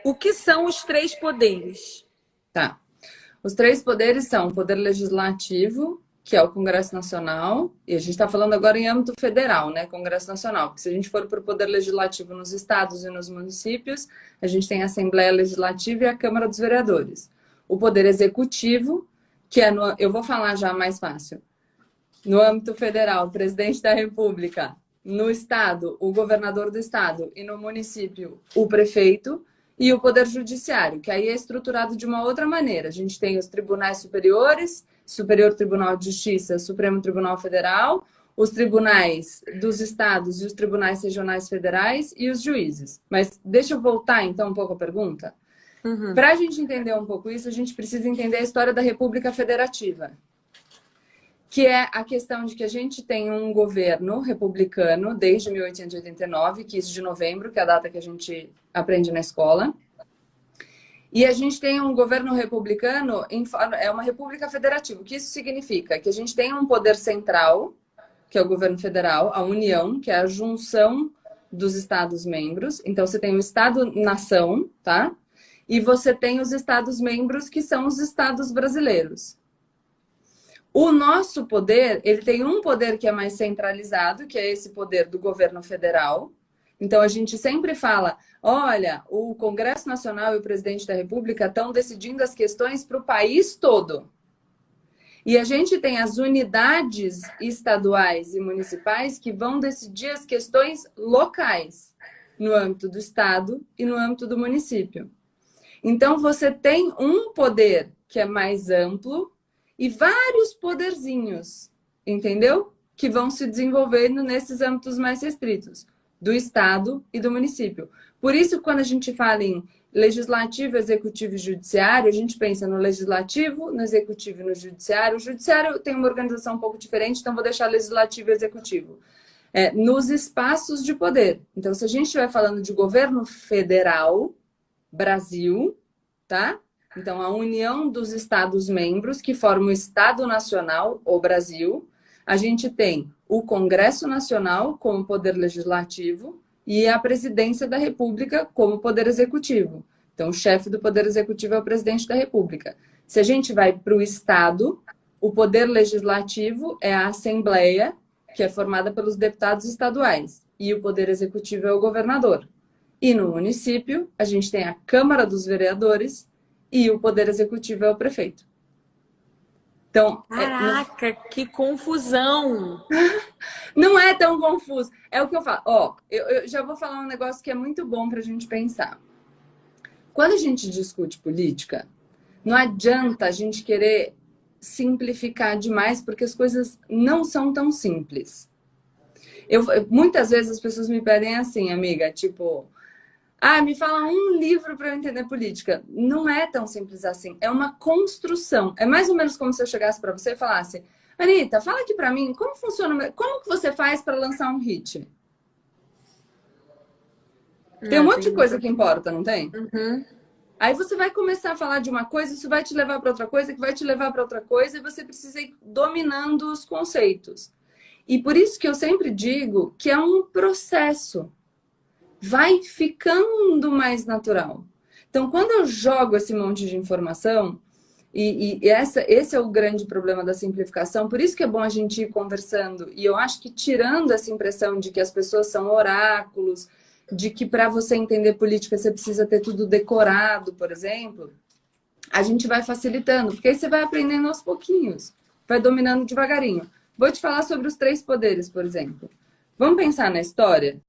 O que são os três poderes? Tá. Os três poderes são o poder legislativo, que é o Congresso Nacional, e a gente está falando agora em âmbito federal, né? Congresso Nacional. Porque se a gente for para o poder legislativo nos estados e nos municípios, a gente tem a Assembleia Legislativa e a Câmara dos Vereadores. O poder executivo, que é eu vou falar já mais fácil. No âmbito federal, o presidente da República. No estado, o governador do estado. E no município, o prefeito. E o poder judiciário, que aí é estruturado de uma outra maneira. A gente tem os tribunais superiores, Superior Tribunal de Justiça, Supremo Tribunal Federal, os tribunais dos estados e os tribunais regionais federais e os juízes. Mas deixa eu voltar, então, um pouco à pergunta. Para a gente entender um pouco isso, a gente precisa entender a história da República Federativa, que é a questão de que a gente tem um governo republicano desde 1889, 15 de novembro, que é a data que a gente aprende na escola. E a gente tem um governo republicano, é uma república federativa. O que isso significa? Que a gente tem um poder central, que é o governo federal, a União, que é a junção dos Estados-membros. Então, você tem o Estado-nação, tá? E você tem os Estados-membros, que são os Estados brasileiros. O nosso poder, ele tem um poder que é mais centralizado, que é esse poder do governo federal. Então, a gente sempre fala, olha, o Congresso Nacional e o presidente da República estão decidindo as questões para o país todo. E a gente tem as unidades estaduais e municipais que vão decidir as questões locais, no âmbito do estado e no âmbito do município. Então, você tem um poder que é mais amplo, e vários poderzinhos, entendeu? Que vão se desenvolvendo nesses âmbitos mais restritos, do Estado e do município. Por isso, quando a gente fala em legislativo, executivo e judiciário, a gente pensa no legislativo, no executivo e no judiciário. O judiciário tem uma organização um pouco diferente, então vou deixar legislativo e executivo. Nos espaços de poder. Então, se a gente estiver falando de governo federal, Brasil, tá? Então, a união dos Estados-membros, que formam o Estado Nacional, o Brasil. A gente tem o Congresso Nacional como poder legislativo e a Presidência da República como poder executivo. Então, o chefe do poder executivo é o presidente da República. Se a gente vai para o Estado, o poder legislativo é a Assembleia, que é formada pelos deputados estaduais. E o poder executivo é o governador. E no município, a gente tem a Câmara dos Vereadores, e o poder executivo é o prefeito. Então, Caraca, que confusão! Não é tão confuso. É o que eu falo. Ó, eu já vou falar um negócio que é muito bom para a gente pensar. Quando a gente discute política, não adianta a gente querer simplificar demais, porque as coisas não são tão simples. Muitas vezes as pessoas me pedem assim, amiga, tipo... me fala um livro para eu entender política. Não é tão simples assim. É uma construção. É mais ou menos como se eu chegasse para você e falasse: Anitta, fala aqui para mim como funciona, como que você faz para lançar um hit? Tem um monte de coisa que importa, não tem? Aí você vai começar a falar de uma coisa, isso vai te levar para outra coisa, que vai te levar para outra coisa, e você precisa ir dominando os conceitos. E por isso que eu sempre digo que é um processo. Vai ficando mais natural. Então, quando eu jogo esse monte de informação, esse é o grande problema da simplificação, por isso que é bom a gente ir conversando. E eu acho que tirando essa impressão de que as pessoas são oráculos, de que para você entender política você precisa ter tudo decorado, por exemplo, a gente vai facilitando, porque aí você vai aprendendo aos pouquinhos, vai dominando devagarinho. Vou te falar sobre os três poderes, por exemplo. Vamos pensar na história?